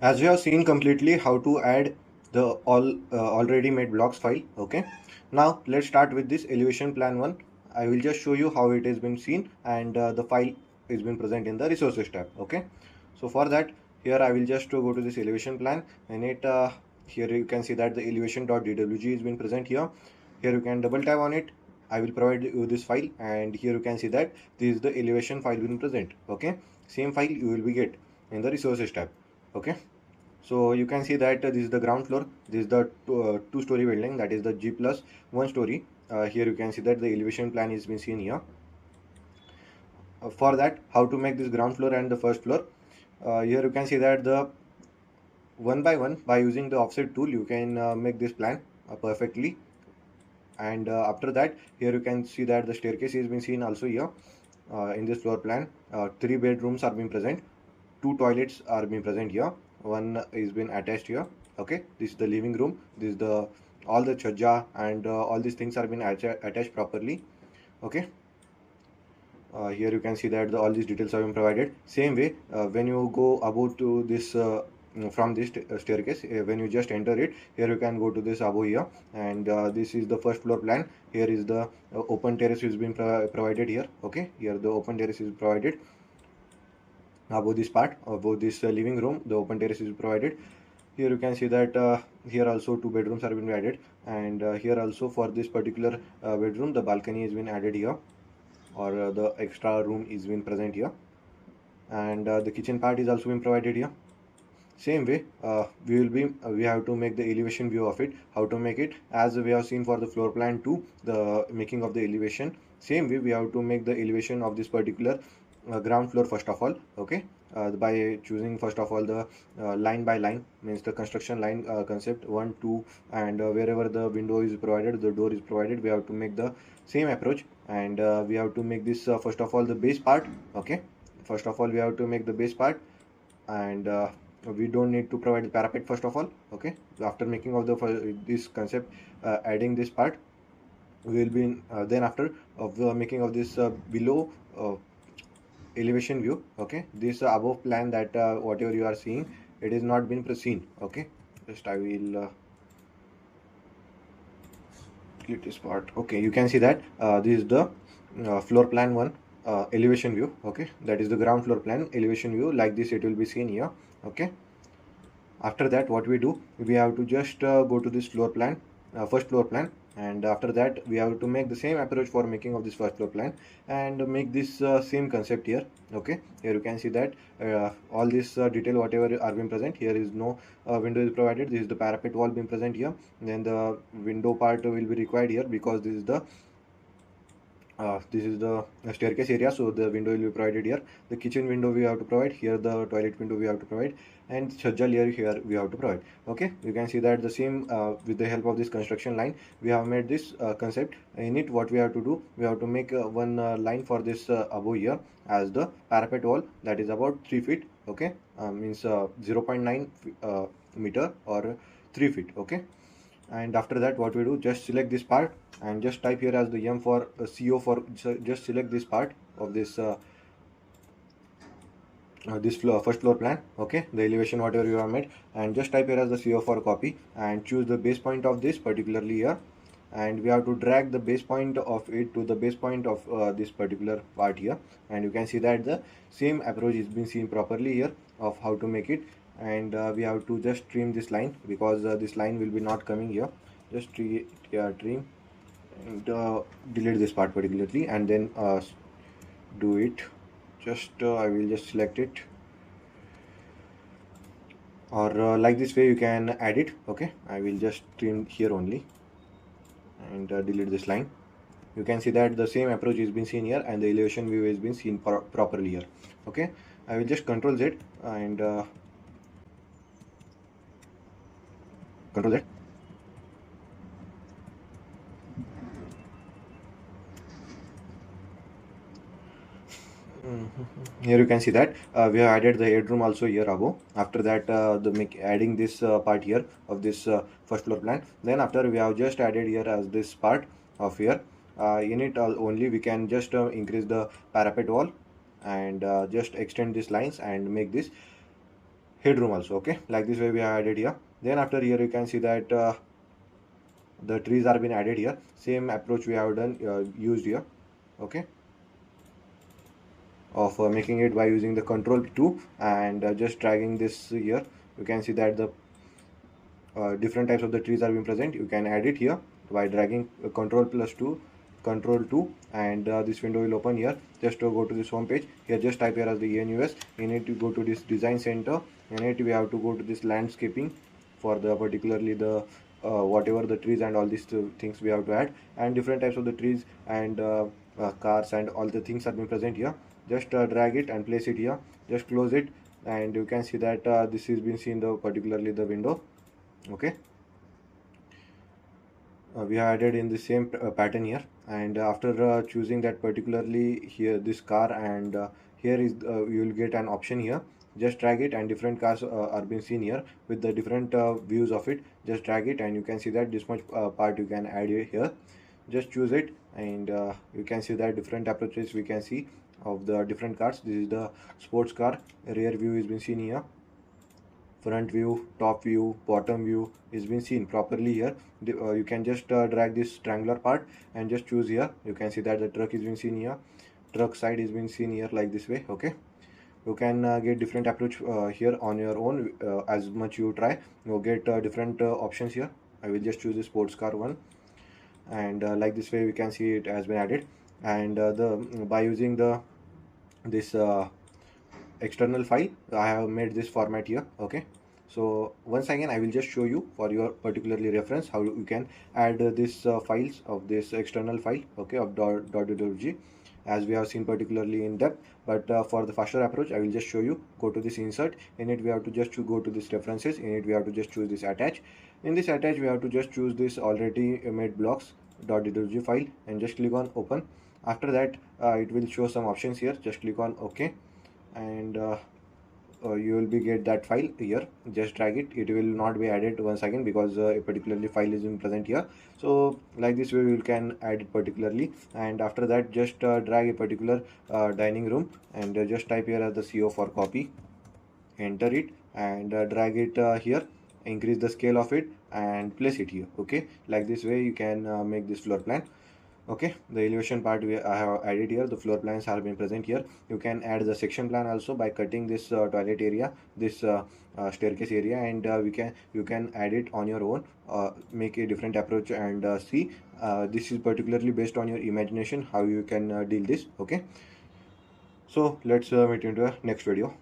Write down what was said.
As we have seen completely how to add the already made blocks file. Okay, now let's start with this elevation plan one. I will just show you how it has been seen, and the file is been present in the resources tab. Okay, so for that, here I will just go to this elevation plan, and here you can see that the elevation.dwg is been present here. Here you can double tap on it. I will provide you this file, and here you can see that this is the elevation file been present. Okay, same file you will be get in the resources tab. Okay, so you can see that this is the ground floor. This is the two-story building, that is the G plus one story. Here you can see that the elevation plan is been seen here. For that, how to make this ground floor and the first floor. Here you can see that the one by using the offset tool you can make this plan perfectly. And after that, here you can see that the staircase is been seen also here in this floor plan. Three bedrooms are being present, two toilets are being present here, one is been attached here. Okay, this is the living room, this is the all the chaja, and all these things are been attached properly. Okay, here you can see that all these details have been provided. Same way, when you go above to this from this staircase, when you just enter it, here you can go to this above here, and this is the first floor plan. Here is the open terrace is been provided here. Okay, here the open terrace is provided above this part, above this living room. The open terrace is provided. Here you can see that here also two bedrooms are been added, and here also for this particular bedroom the balcony has been added here, or the extra room is been present here, and the kitchen part is also been provided here. Same way, we have to make the elevation view of it. How to make it, as we have seen for the floor plan 2, the making of the elevation. Same way, we have to make the elevation of this particular ground floor first of all. Okay, by choosing first of all the line by line, means the construction line concept 1 2, and wherever the window is provided, the door is provided, we have to make the same approach. And we have to make this first of all the base part. Okay, first of all we have to make the base part, and we don't need to provide the parapet first of all. Okay, after making of the this concept, adding this part, we will be in, then after of the making of this below elevation view. Okay, this above plan that whatever you are seeing, it is not been seen. Okay, just I will click this part. Okay, you can see that this is the floor plan 1 elevation view. Okay, that is the ground floor plan elevation view, like this it will be seen here. Okay, after that what we do, we have to just go to this floor plan, first floor plan, and after that we have to make the same approach for making of this first floor plan, and make this same concept here. Okay, here you can see that all this detail whatever are being present here is no window is provided. This is the parapet wall being present here, then the window part will be required here because this is the staircase area, so the window will be provided here. The kitchen window we have to provide here, the toilet window we have to provide, and schedule layer here we have to provide. Okay, you can see that the same with the help of this construction line we have made this concept. In it, what we have to do, we have to make one line for this above here as the parapet wall, that is about 3 feet. Okay, means 0.9 meter or 3 feet. Okay, and after that what we do, just select this part and just type here as the M for CO for, just select this part of this this floor, first floor plan. Okay, the elevation whatever you have made, and just type here as the CO for copy, and choose the base point of this particularly here, and we have to drag the base point of it to the base point of this particular part here. And you can see that the same approach is being seen properly here of how to make it. And we have to just trim this line because this line will be not coming here. Just trim and delete this part particularly, and then do it. Just I will just select it, or like this way you can add it. Okay, I will just trim here only and delete this line. You can see that the same approach is been seen here, and the elevation view has been seen properly here. Okay, I will just control Z and control Z. Here you can see that we have added the headroom also here above. After that, adding this part here of this first floor plan. Then after, we have just added here as this part of here. In it only we can just increase the parapet wall, and just extend these lines and make this headroom also. Okay, like this way we have added here. Then after here you can see that the trees are been added here. Same approach we have done used here. Okay, of making it by using the control 2 and just dragging this here. You can see that the different types of the trees are being present. You can add it here by dragging control plus 2, control 2, and this window will open here. Just to go to this home page here, just type here as the ENUS. You need to go to this design center. In it we have to go to this landscaping for the particularly the whatever the trees and all these things we have to add, and different types of the trees and cars and all the things are being present here. Just drag it and place it here. Just close it, and you can see that this is being seen the particularly the window. Okay, we have added in the same pattern here, and after choosing that particularly here this car, and here is you will get an option here. Just drag it and different cars are being seen here with the different views of it. Just drag it and you can see that this much part you can add it here. Just choose it, and you can see that different approaches we can see of the different cars. This is the sports car. Rear view is being seen here, front view, top view, bottom view is been seen properly here. You can just drag this triangular part and just choose here. You can see that the truck is being seen here, truck side is being seen here, like this way. Okay, you can get different approach here on your own. As much you try, you get different options here. I will just choose the sports car one, and like this way we can see it has been added. And the by using the this external file, I have made this format here. Okay, so once again I will just show you for your particularly reference how you can add this files of this external file, okay, of .dwg, as we have seen particularly in depth. But for the faster approach I will just show you. Go to this insert. In it we have to just go to this references. In it we have to just choose this attach. In this attach we have to just choose this already made blocks .dwg file and just click on open. After that it will show some options here. Just click on OK, and you will be get that file here. Just drag it. It will not be added once again because a particularly file is in present here. So like this way you can add it particularly, and after that just drag a particular dining room, and just type here as the CO for copy, enter it, and drag it here, increase the scale of it and place it here. Okay, like this way you can make this floor plan. Okay, the elevation part I have added here. The floor plans have been present here. You can add the section plan also by cutting this toilet area, this staircase area, and you can add it on your own. Make a different approach and see. This is particularly based on your imagination how you can deal this. Okay, so let's meet into a next video.